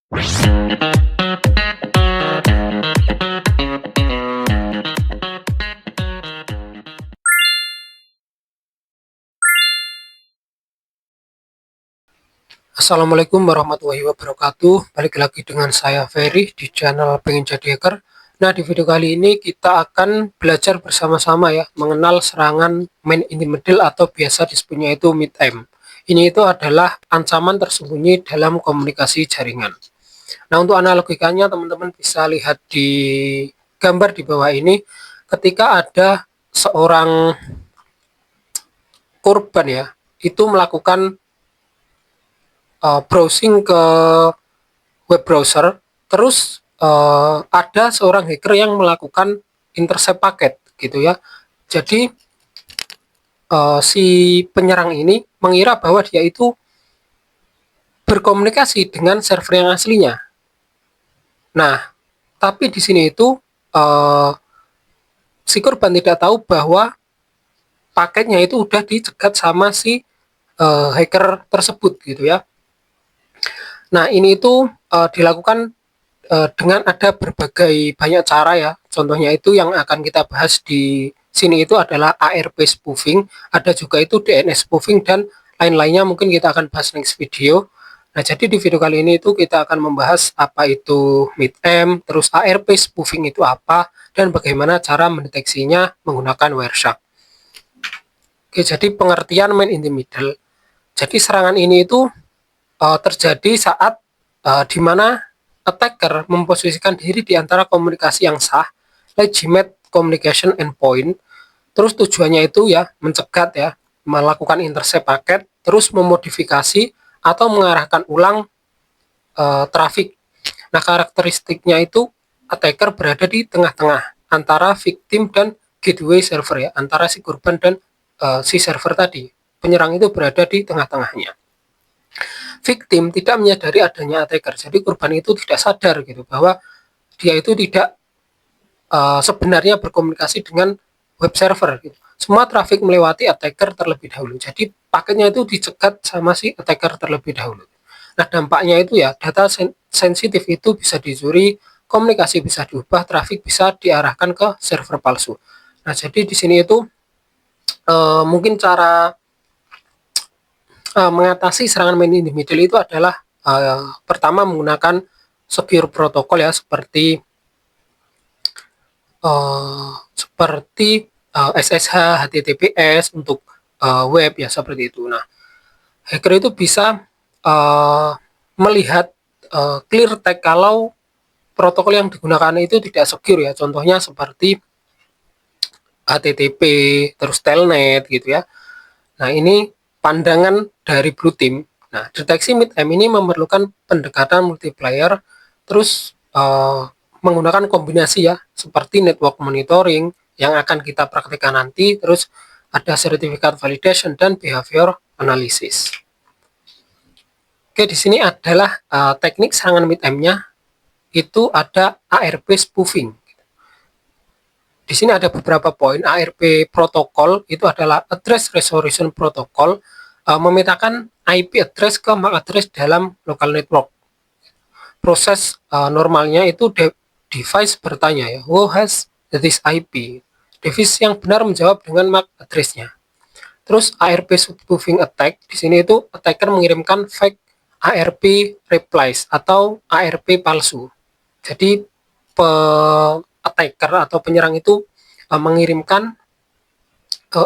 Assalamualaikum warahmatullahi wabarakatuh. Balik lagi dengan saya Ferry di channel Pengen Jadi Hacker. Nah, di video kali ini kita akan belajar bersama-sama ya mengenal serangan man in the middle atau biasa disebutnya itu mid-aim. Ini itu adalah ancaman tersembunyi dalam komunikasi jaringan. Nah, untuk analogikanya teman-teman bisa lihat di gambar di bawah ini ketika ada seorang korban ya, itu melakukan browsing ke web browser, terus ada seorang hacker yang melakukan intercept paket gitu ya. Jadi si penyerang ini mengira bahwa dia itu berkomunikasi dengan server yang aslinya. Nah, tapi di sini itu si korban tidak tahu bahwa paketnya itu udah dicegat sama si hacker tersebut gitu ya. Nah, ini itu dilakukan dengan ada berbagai banyak cara ya. Contohnya itu yang akan kita bahas di sini itu adalah ARP spoofing, ada juga itu DNS spoofing dan lain-lainnya mungkin kita akan bahas next video. Nah, jadi di video kali ini itu kita akan membahas apa itu mid-aim, terus ARP spoofing itu apa, dan bagaimana cara mendeteksinya menggunakan Wireshark. Oke, jadi pengertian man in the middle. Jadi serangan ini itu terjadi saat di mana attacker memposisikan diri di antara komunikasi yang sah, legitimate communication endpoint, terus tujuannya itu ya mencegat ya, melakukan intercept paket, terus memodifikasi atau mengarahkan ulang traffic. Nah, karakteristiknya itu attacker berada di tengah-tengah antara victim dan gateway server ya, antara si korban dan si server tadi. Penyerang itu berada di tengah-tengahnya. Victim tidak menyadari adanya attacker, jadi korban itu tidak sadar gitu bahwa dia itu tidak sebenarnya berkomunikasi dengan web server gitu. Semua traffic melewati attacker terlebih dahulu, jadi paketnya itu dicegat sama si attacker terlebih dahulu. Nah, dampaknya itu ya data sensitif itu bisa dicuri, komunikasi bisa diubah, traffic bisa diarahkan ke server palsu. Nah, jadi di sini itu mungkin cara mengatasi serangan man in the middle itu adalah pertama menggunakan secure protokol ya, seperti SSH, HTTPS untuk web ya, seperti itu. Nah, hacker itu bisa melihat clear tag kalau protokol yang digunakan itu tidak secure ya. Contohnya seperti HTTP, terus telnet gitu ya. Nah, ini pandangan dari Blue Team. Nah, deteksi mid-aim ini memerlukan pendekatan multiplayer, terus menggunakan kombinasi ya, seperti network monitoring yang akan kita praktekkan nanti, terus ada sertifikat validation dan behavior analysis. Oke, di sini adalah teknik serangan mid-aim-nya, itu ada ARP spoofing. Di sini ada beberapa poin. ARP protokol itu adalah address resolution protocol, memetakan IP address ke MAC address dalam local network. Proses normalnya itu device bertanya ya, who has this IP? Device yang benar menjawab dengan MAC address-nya. Terus ARP spoofing attack, di sini itu attacker mengirimkan fake ARP replies atau ARP palsu. Jadi attacker atau penyerang itu mengirimkan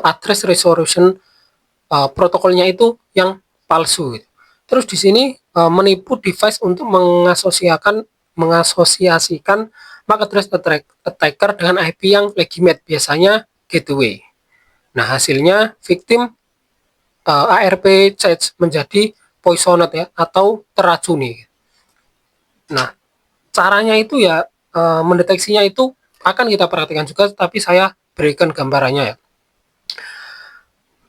address resolution protokolnya itu yang palsu. Terus di sini menipu device untuk mengasosiasikan MAC address attacker dengan IP yang legitimate, biasanya gateway. Nah, hasilnya victim ARP charge menjadi poisoned ya, atau teracuni. Nah, caranya itu ya mendeteksinya itu akan kita perhatikan juga, tapi saya berikan gambarannya ya.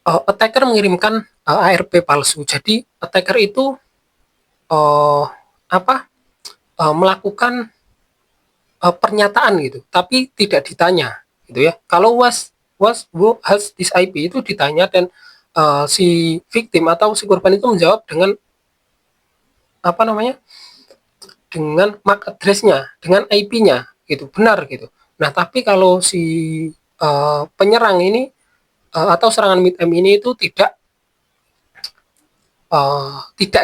Attacker mengirimkan ARP palsu. Jadi attacker itu melakukan pernyataan gitu, tapi tidak ditanya gitu ya. Kalau who has this IP itu ditanya, dan si victim atau si korban itu menjawab dengan dengan MAC address-nya, dengan IP-nya gitu, benar gitu. Nah, tapi kalau si penyerang ini atau serangan mid-M ini itu tidak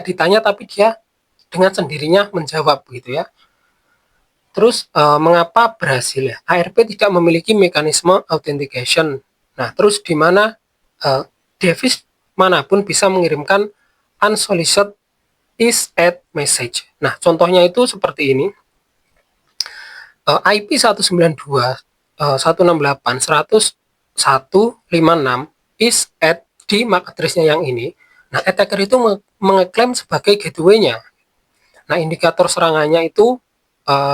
ditanya, tapi dia dengan sendirinya menjawab gitu ya. Terus mengapa berhasil ya? ARP tidak memiliki mekanisme authentication. Nah, terus di mana device manapun bisa mengirimkan unsolicited is at message. Nah, contohnya itu seperti ini. IP 192.168.100.156 is at di MAC address-nya yang ini. Nah, attacker itu mengeklaim sebagai gateway-nya. Nah, indikator serangannya itu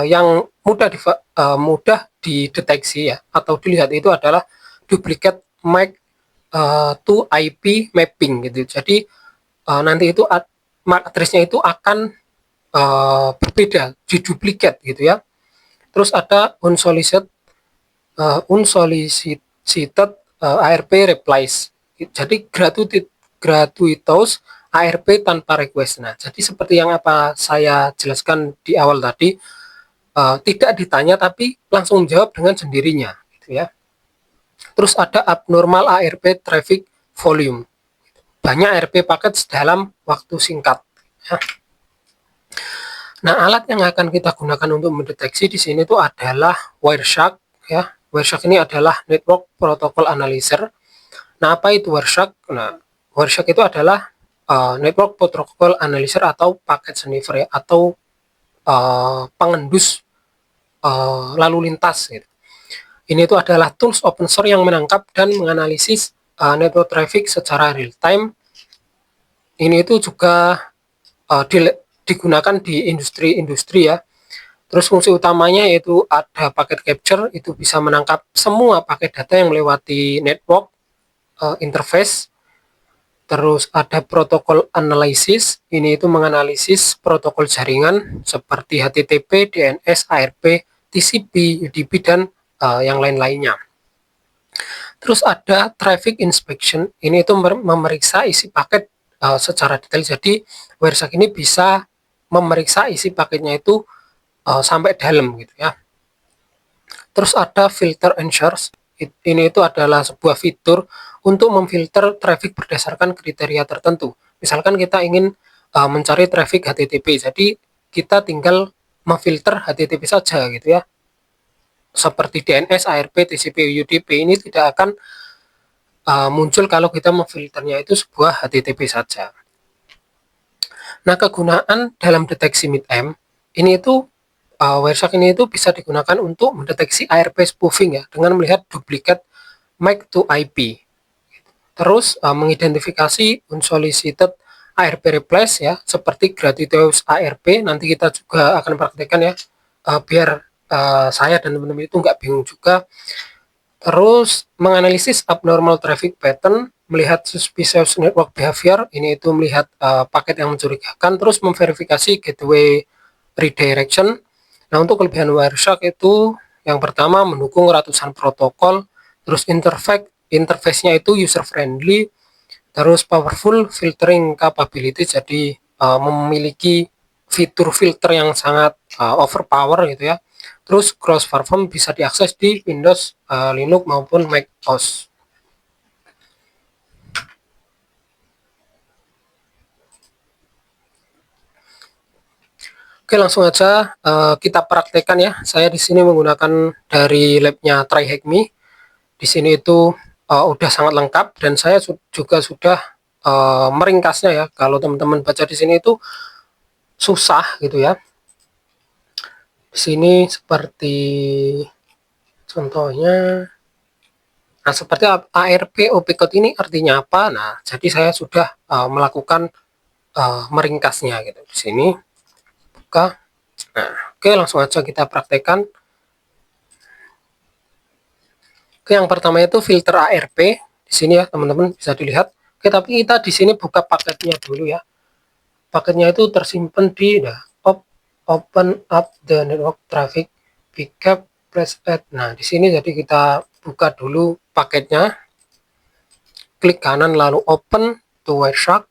yang mudah dideteksi ya atau dilihat itu adalah duplicate MAC to IP mapping gitu. Jadi nanti itu MAC address-nya itu akan berbeda, diduplikat gitu ya. Terus ada unsolicited ARP replies. Jadi gratuitous ARP tanpa request. Nah, jadi seperti yang apa saya jelaskan di awal tadi, tidak ditanya tapi langsung jawab dengan sendirinya, gitu ya. Terus ada abnormal ARP traffic volume. Banyak ARP paket dalam waktu singkat. Ya. Nah, alat yang akan kita gunakan untuk mendeteksi di sini itu adalah Wireshark ya. Wireshark ini adalah Network Protocol Analyzer. Nah, apa itu Wireshark? Nah, Wireshark itu adalah Network Protocol Analyzer atau paket sniffer ya, atau pengendus lalu lintas gitu. Ini itu adalah tools open source yang menangkap dan menganalisis network traffic secara real time. Ini itu juga digunakan di industri-industri ya. Terus fungsi utamanya yaitu ada paket capture, itu bisa menangkap semua paket data yang melewati network interface. Terus ada protokol analysis, ini itu menganalisis protokol jaringan seperti HTTP, DNS, ARP, TCP, UDP, dan yang lain-lainnya. Terus ada traffic inspection, ini itu memeriksa isi paket secara detail. Jadi Wireshark ini bisa memeriksa isi paketnya itu sampai dalam gitu ya. Terus ada filter ensures, ini itu adalah sebuah fitur untuk memfilter traffic berdasarkan kriteria tertentu. Misalkan kita ingin mencari traffic HTTP, jadi kita tinggal memfilter HTTP saja gitu ya. Seperti DNS, ARP, TCP, UDP ini tidak akan muncul kalau kita memfilternya itu sebuah HTTP saja. Nah, kegunaan dalam deteksi mid-M ini itu Wireshark ini itu bisa digunakan untuk mendeteksi ARP spoofing ya, dengan melihat duplikat MAC to IP. Terus mengidentifikasi unsolicited ARP replace ya, seperti gratuitous ARP. Nanti kita juga akan praktekkan ya, biar saya dan teman-teman itu nggak bingung juga. Terus menganalisis abnormal traffic pattern, melihat suspicious network behavior, ini itu melihat paket yang mencurigakan. Terus memverifikasi gateway redirection. Nah, untuk kelebihan Wireshark itu yang pertama mendukung ratusan protokol, terus interface-nya itu user friendly, terus powerful filtering capability, jadi memiliki fitur filter yang sangat overpower gitu ya. Terus cross platform bisa diakses di Windows, Linux maupun Mac OS. Oke, langsung aja kita praktekkan ya. Saya di sini menggunakan dari labnya TryHackMe. Di sini itu udah sangat lengkap, dan saya juga sudah meringkasnya ya. Kalau teman-teman baca di sini itu susah gitu ya. Di sini seperti contohnya, nah seperti ARP OP code ini artinya apa? Nah, jadi saya sudah melakukan meringkasnya gitu. Di sini buka. Nah, oke, langsung aja kita praktekkan. Oke, yang pertama itu filter ARP. Di sini ya, teman-teman bisa dilihat. Oke, tapi kita di sini buka paketnya dulu ya. Paketnya itu tersimpan di open up the network traffic backup press add. Nah, di sini jadi kita buka dulu paketnya. Klik kanan lalu open to Wireshark.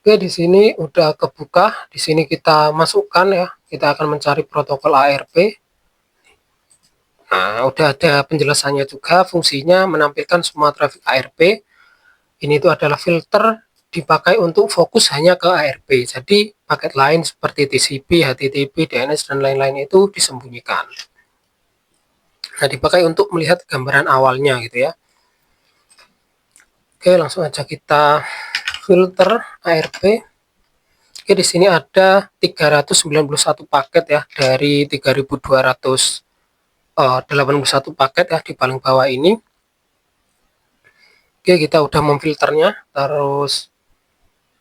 Oke, di sini udah kebuka. Di sini kita masukkan ya. Kita akan mencari protokol ARP. Nah, udah ada penjelasannya juga. Fungsinya menampilkan semua traffic ARP. Ini itu adalah filter dipakai untuk fokus hanya ke ARP. Jadi paket lain seperti TCP, HTTP, DNS dan lain-lain itu disembunyikan. Nah, dipakai untuk melihat gambaran awalnya gitu ya. Oke, langsung aja kita filter ARP. Oke, di sini ada 391 paket ya dari 3281 paket ya di paling bawah ini. Oke, kita udah memfilternya, terus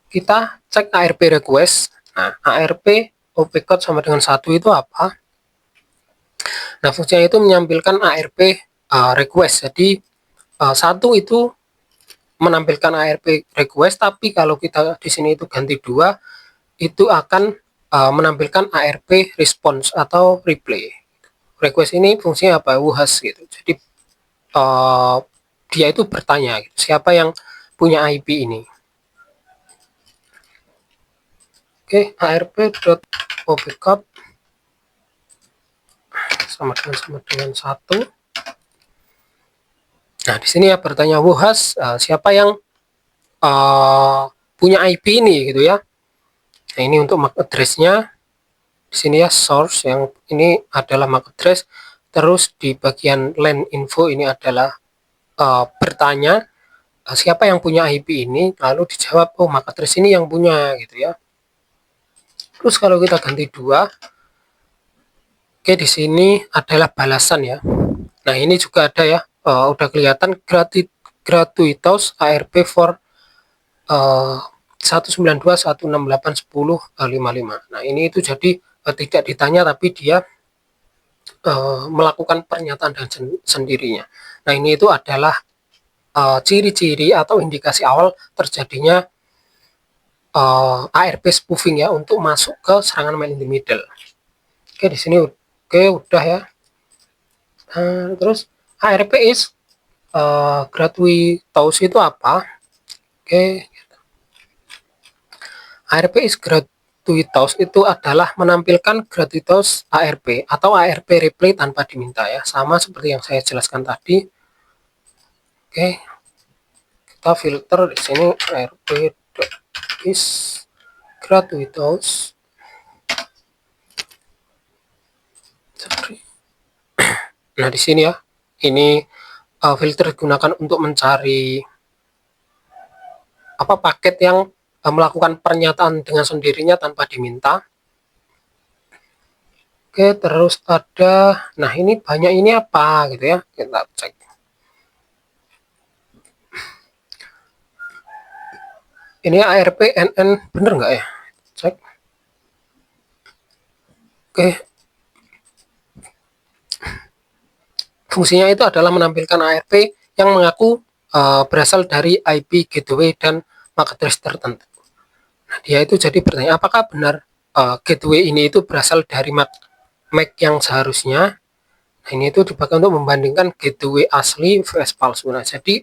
kita cek ARP request. Nah, ARP OP code sama dengan 1 itu apa? Nah, fungsinya itu menampilkan ARP request. Jadi 1 itu menampilkan ARP request, tapi kalau kita di sini itu ganti 2, itu akan menampilkan ARP response atau replay. Request ini fungsinya apa? WHAS gitu. Jadi dia itu bertanya gitu, siapa yang punya IP ini. Oke, arp.opcode sama dengan 1. Nah, di sini ya bertanya WHAS, siapa yang punya IP ini gitu ya. Nah, ini untuk MAC address-nya. Di sini ya source, yang ini adalah MAC address. Terus di bagian LAN info ini adalah bertanya siapa yang punya IP ini, lalu dijawab oh MAC address ini yang punya gitu ya. Terus kalau kita ganti 2, oke, di sini adalah balasan ya. Nah, ini juga ada ya, udah kelihatan gratuitas ARP for 192.168.10.55. Nah, ini itu jadi tidak ditanya tapi dia melakukan pernyataan dengan sendirinya. Nah, ini itu adalah ciri-ciri atau indikasi awal terjadinya ARP spoofing ya untuk masuk ke serangan man in the middle. Oke, di sini oke udah ya. Terus ARP is gratuitous itu apa? Oke, ARP is gratuitous itu adalah menampilkan gratuitous ARP atau ARP replay tanpa diminta ya, sama seperti yang saya jelaskan tadi. Oke, kita filter di sini ARP is gratuitous. Nah, di sini ya, ini filter digunakan untuk mencari apa paket yang melakukan pernyataan dengan sendirinya tanpa diminta. Oke, terus ada, nah ini banyak ini apa gitu ya, kita cek. Ini ARP NN bener nggak ya? Cek. Oke. Fungsinya itu adalah menampilkan ARP yang mengaku berasal dari IP gateway dan MAC address tertentu. Nah, dia itu jadi bertanya apakah benar gateway ini itu berasal dari MAC yang seharusnya. Nah, ini itu dipakai untuk membandingkan gateway asli vs palsu. Nah, jadi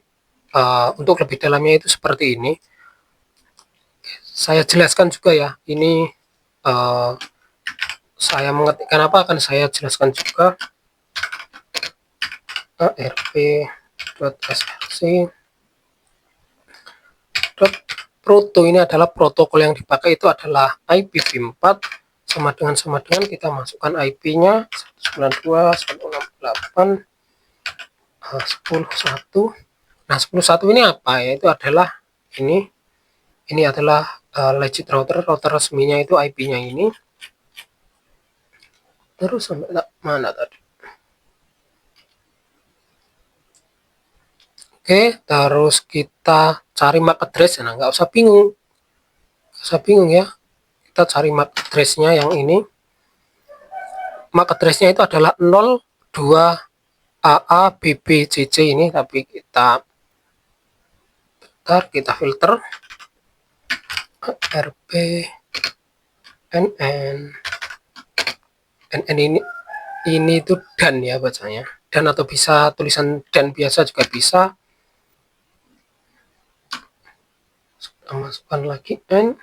untuk lebih dalamnya itu seperti ini. Saya jelaskan juga ya. Ini saya mengetikkan apa akan saya jelaskan juga. arp.src proto ini adalah protokol yang dipakai itu adalah IPv4 sama dengan kita masukkan IP-nya 192.168.10.1. Nah, 10.1 ini apa ya? Itu adalah ini adalah legit router resminya itu IP-nya ini. Terus sampai mana tadi? Oke, terus kita cari MAC address. Nah, nggak usah bingung. Ya. Kita cari MAC address-nya yang ini. MAC address-nya itu adalah 02 AABBCC ini, tapi kita filter RP NN ini itu dan ya bacanya, dan atau bisa tulisan dan biasa juga bisa. kita masukkan lagi n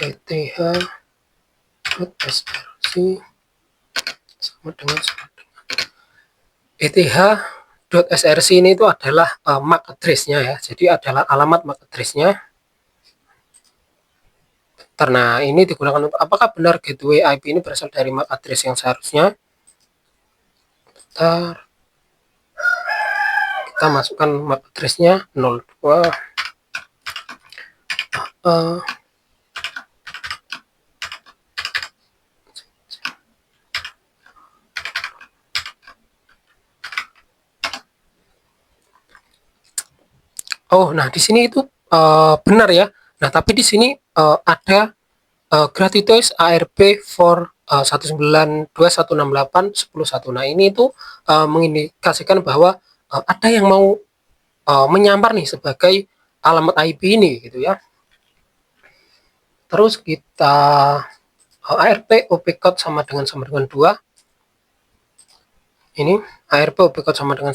eth.src sama dengan eth.src ini itu adalah MAC address-nya ya. Jadi adalah alamat MAC address-nya. Karena ini digunakan untuk apakah benar gateway IP ini berasal dari MAC address yang seharusnya. Kita masukkan MAC address-nya 02 Oh, nah di sini itu benar ya. Nah, tapi di sini ada gratuitous ARP for 192.168.10.1. Nah, ini itu mengindikasikan bahwa ada yang mau menyamar nih sebagai alamat IP ini gitu ya. Terus kita ARP opcode sama dengan 2. Ini ARP opcode sama dengan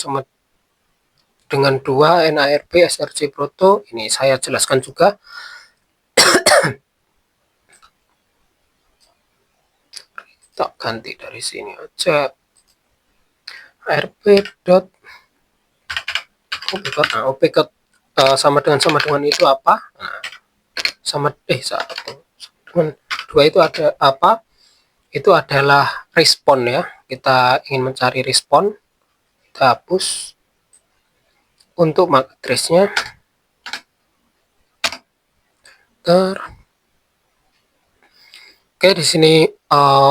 2 NARP SRC Proto. Ini saya jelaskan juga. Kita ganti dari sini aja. ARP dot opcode. Nah, opcode sama dengan itu apa? Nah, sama dengan 2 itu ada apa? Itu adalah respon ya. Kita ingin mencari respon. Kita hapus. Untuk MAC address-nya Oke, di sini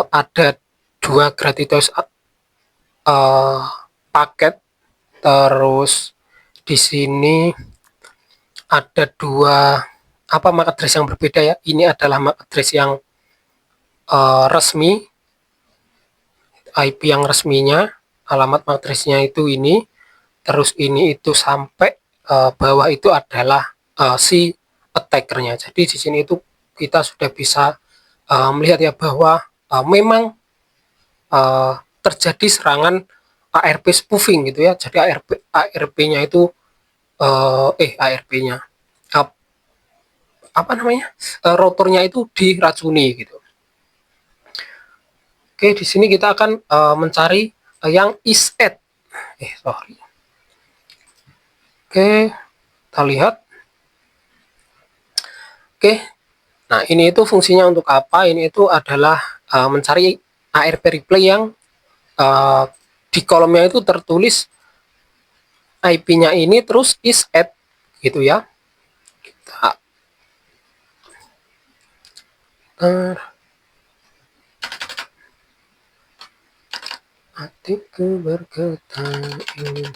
ada 2 gratuitous paket. Terus di sini ada 2 MAC address yang berbeda ya. Ini adalah MAC address yang resmi, IP yang resminya, alamat MAC address-nya itu ini. Terus ini itu sampai bawah itu adalah si attackernya. Jadi di sini itu kita sudah bisa melihat ya bahwa memang terjadi serangan ARP spoofing gitu ya. Jadi ARP-nya itu ARP-nya apa namanya? Routernya itu diracuni gitu. Oke, di sini kita akan mencari yang is@. Sorry. Oke, kita lihat. Oke, nah ini itu fungsinya untuk apa? Ini itu adalah mencari ARP replay yang di kolomnya itu tertulis IP-nya ini terus is@, gitu ya. Kita hatiku berkata ini.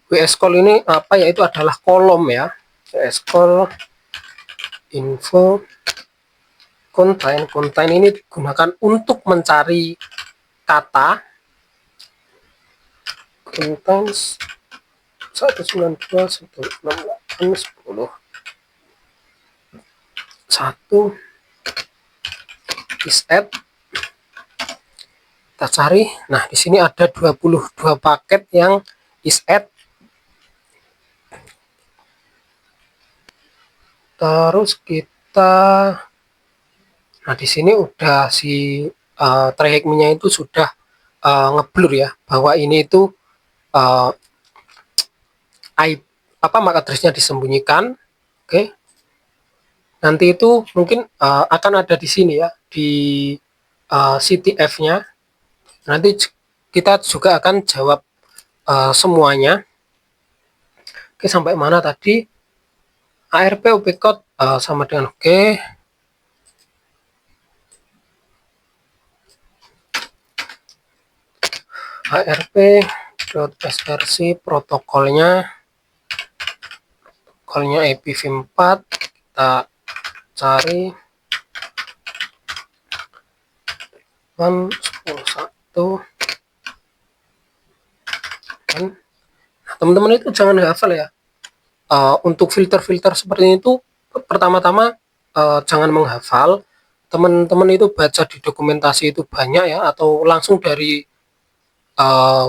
WS-call ini apa ya? Itu adalah kolom ya. WS-call info contain ini digunakan untuk mencari kata contains 192.168.10.1 is@. Kita cari. Nah, di sini ada 22 paket yang is@. Terus kita, nah di sini udah si try me-nya itu sudah ngeblur ya bahwa ini itu MAC address-nya disembunyikan. Oke. Nanti itu mungkin akan ada di sini ya di CTF-nya. Nanti kita juga akan jawab semuanya. Oke, sampai mana tadi? ARP opcode sama dengan oke. ARP.src protokolnya IPv4 kita cari 10.1. Nah, teman-teman itu jangan hafal ya. Untuk filter-filter seperti itu pertama-tama jangan menghafal. Teman-teman itu baca di dokumentasi itu banyak ya, atau langsung dari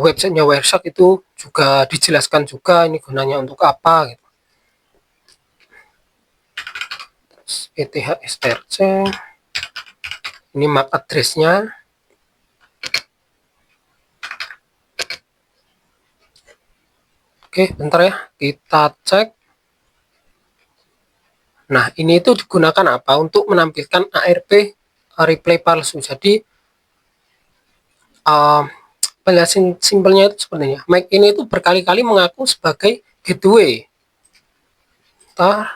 websitenya Wireshark itu juga dijelaskan juga ini gunanya untuk apa gitu. ETH-SRC, ini MAC address-nya. Oke, bentar ya, kita cek. Nah, ini itu digunakan apa? Untuk menampilkan ARP replay palsu. Jadi, penjelasan simpelnya itu sebenarnya, MAC ini itu berkali-kali mengaku sebagai gateway. Kita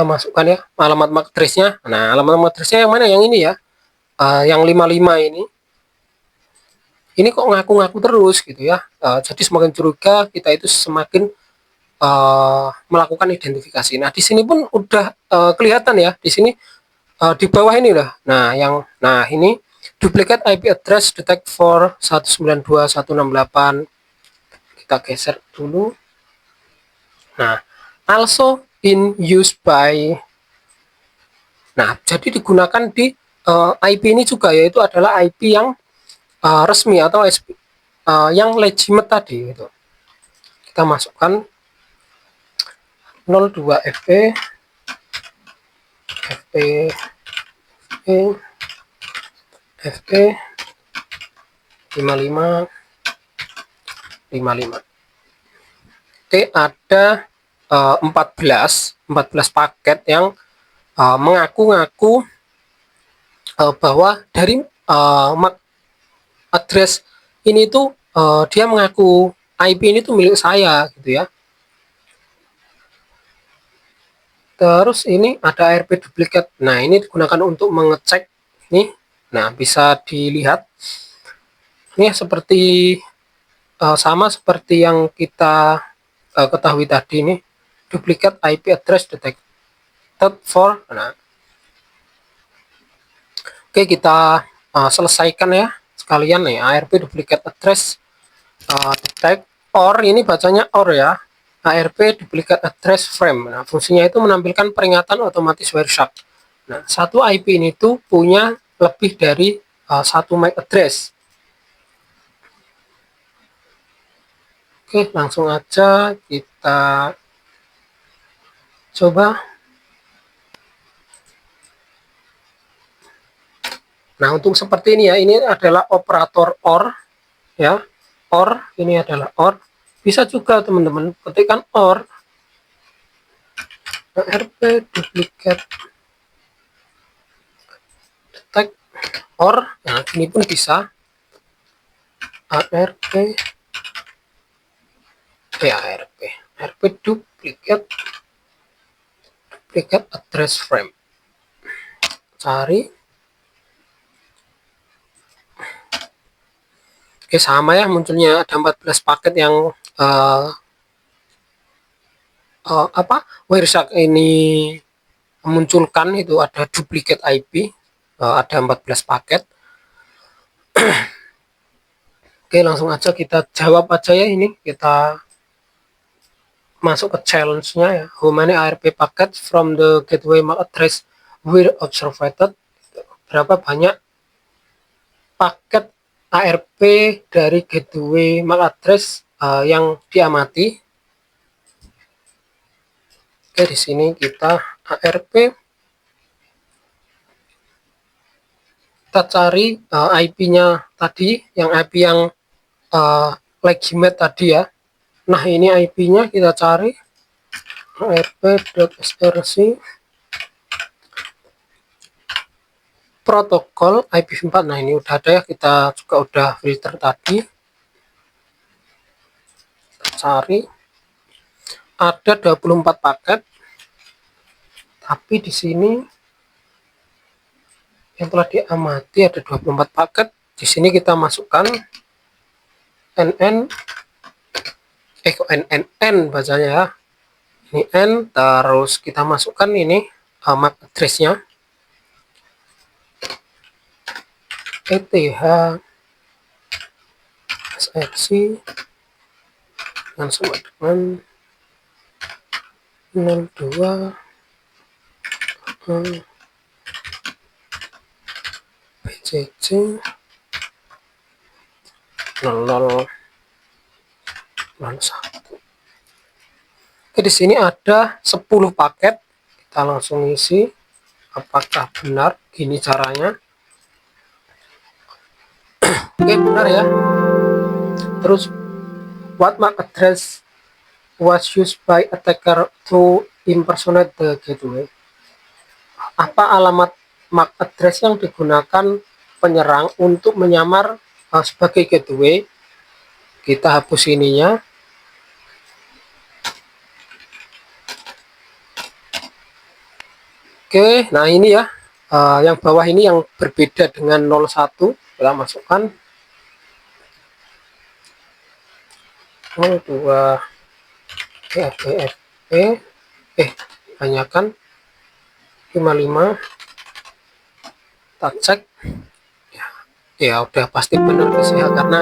masukkan ya, alamat MAC address-nya. Nah, alamat MAC address-nya yang mana? Yang ini ya, yang 55 ini. Ini kok ngaku-ngaku terus gitu ya. Jadi semakin curiga, kita itu semakin melakukan identifikasi. Nah, di sini pun udah kelihatan ya. Di sini di bawah ini lah. Nah, ini duplicate IP address detect for 192.168. Kita geser dulu. Nah, also in use by. Nah, jadi digunakan di IP ini juga, yaitu adalah IP yang resmi atau yang legitimate tadi gitu. Kita masukkan 02 FP FP 55 Oke, ada 14 paket yang mengaku-ngaku bahwa dari MAC address ini tuh dia mengaku IP ini tuh milik saya gitu ya. Terus ini ada ARP duplikat. Nah, ini digunakan untuk mengecek nih. Nah, bisa dilihat ini seperti sama seperti yang kita ketahui tadi nih, duplicate IP address detected for. Nah, oke, kita selesaikan ya sekalian nih, ARP duplicate address detect or, ini bacanya or ya, ARP duplicate address frame. Nah, fungsinya itu menampilkan peringatan otomatis Wireshark. Nah, satu IP ini tuh punya lebih dari satu MAC address. Oke, langsung aja kita coba. Nah, untuk seperti ini ya, ini adalah operator OR ya. OR, ini adalah OR. Bisa juga teman-teman ketikkan OR ARP duplicate detect OR. Nah, ini pun bisa ARP duplicate address frame. Cari. Oke, sama ya, munculnya ada 14 paket yang Wireshark ini memunculkan, itu ada duplicate IP, ada 14 paket. Oke, langsung aja kita jawab aja ya, ini kita masuk ke challenge-nya ya. How many ARP packet from the gateway MAC address were observed? Berapa banyak paket ARP dari gateway MAC address yang diamati? Oke, di sini kita ARP, kita cari IP-nya tadi, yang IP yang legitimate tadi ya. Nah, ini IP-nya kita cari ARP.src protokol IPv4. Nah, ini udah ada ya, kita juga udah filter tadi. Kita cari, ada 24 paket, tapi di sini yang telah diamati ada 24 paket. Di sini kita masukkan NN, kok NNN bacanya ya, ini N, terus kita masukkan ini MAC address-nya ETH SRC yang sama dengan 02 BCC 0001. Oke, di sini ada 10 paket. Kita langsung isi. Apakah benar? Gini caranya. Oke, benar ya. Terus, what MAC address was used by attacker to impersonate the gateway? Apa alamat MAC address yang digunakan penyerang untuk menyamar sebagai gateway? Kita hapus ininya. Oke, nah ini ya, yang bawah ini yang berbeda dengan 01, kita masukkan 02 FBFP, tanyakan 55, kita cek, ya udah pasti benar guys ya, karena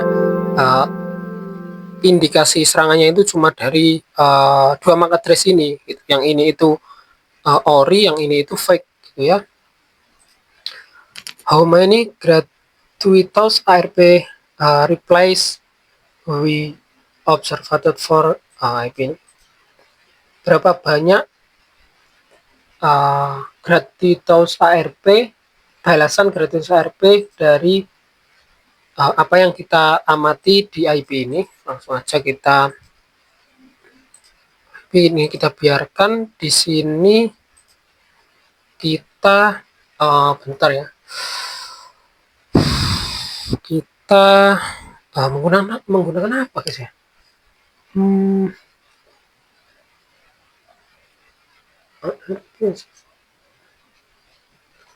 indikasi serangannya itu cuma dari 2 MAC address ini, gitu. Yang ini itu ori, yang ini itu fake gitu ya. How many gratuitous ARP replies we observed for IP? Berapa banyak gratuitous ARP, balasan gratuitous ARP dari apa yang kita amati di IP ini? Langsung aja kita ini kita biarkan di sini. Kita bentar ya, kita menggunakan apa guys ya?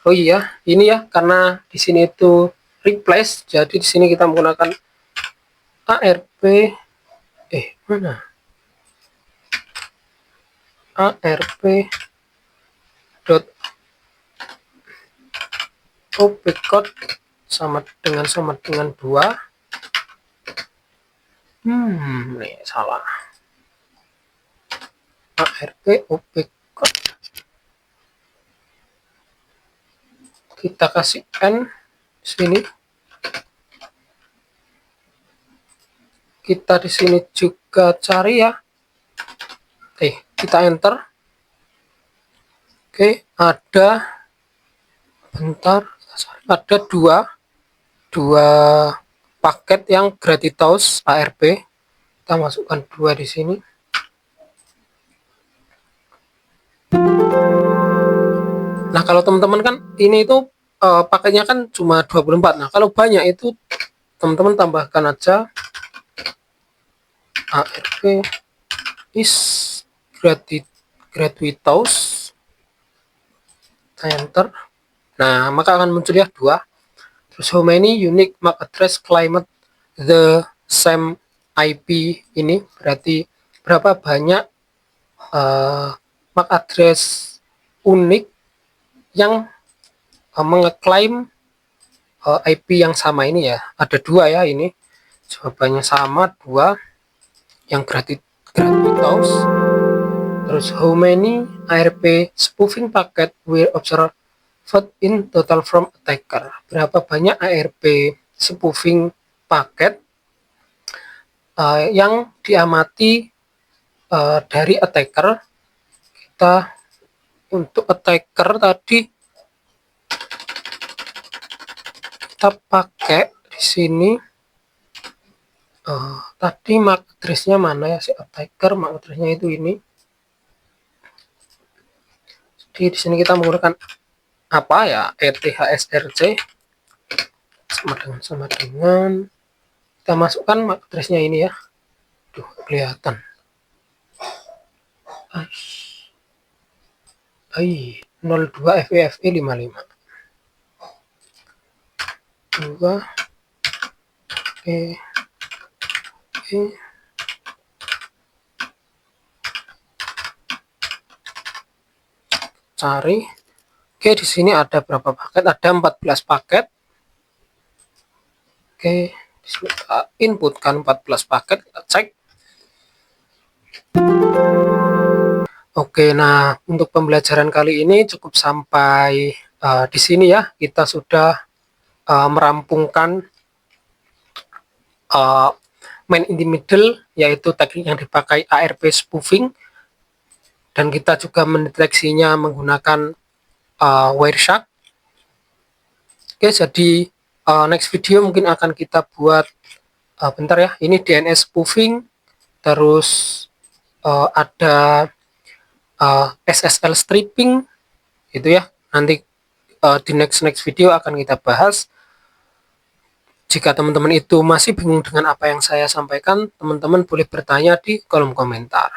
Oh iya, ini ya, karena di sini itu replace, jadi di sini kita menggunakan ARP mana? ARP dot opcode sama dengan 2. Nih salah. ARP opcode. Kita kasih N di sini. Kita di sini juga cari ya. Kita enter. Oke, ada ada dua paket yang gratuitous ARP. Kita masukkan 2 di sini. Nah, kalau teman-teman kan ini itu paketnya kan cuma 24. Nah, kalau banyak itu teman-teman tambahkan aja ARP is gratuitous, enter. Nah, maka akan muncul ya 2. Terus how many unique MAC address claimed the same IP, ini berarti berapa banyak MAC address unik yang mengeklaim IP yang sama ini ya. Ada 2 ya ini. Jawabannya sama 2 yang gratuitous. Terus how many ARP spoofing packet were observed in total from attacker? Berapa banyak ARP spoofing paket yang diamati dari attacker? Kita untuk attacker tadi kita pakai di sini. Tadi MAC address-nya mana ya si attacker? MAC address-nya itu ini. Jadi di sini kita menggunakan apa ya? ETHSRC sama dengan kita masukkan MAC address-nya ini ya. Tuh, kelihatan. 02 FEFE 55. 2 cari. Oke, di sini ada berapa paket? Ada 14 paket. Oke, di sini kita inputkan 14 paket, kita cek. Oke, nah untuk pembelajaran kali ini cukup sampai di sini ya. Kita sudah merampungkan uh, man in the middle, yaitu teknik yang dipakai ARP spoofing, dan kita juga mendeteksinya menggunakan Wireshark. Oke, jadi next video mungkin akan kita buat bentar ya, ini DNS spoofing, terus ada SSL stripping gitu ya. Nanti di next video akan kita bahas. Jika teman-teman itu masih bingung dengan apa yang saya sampaikan, teman-teman boleh bertanya di kolom komentar.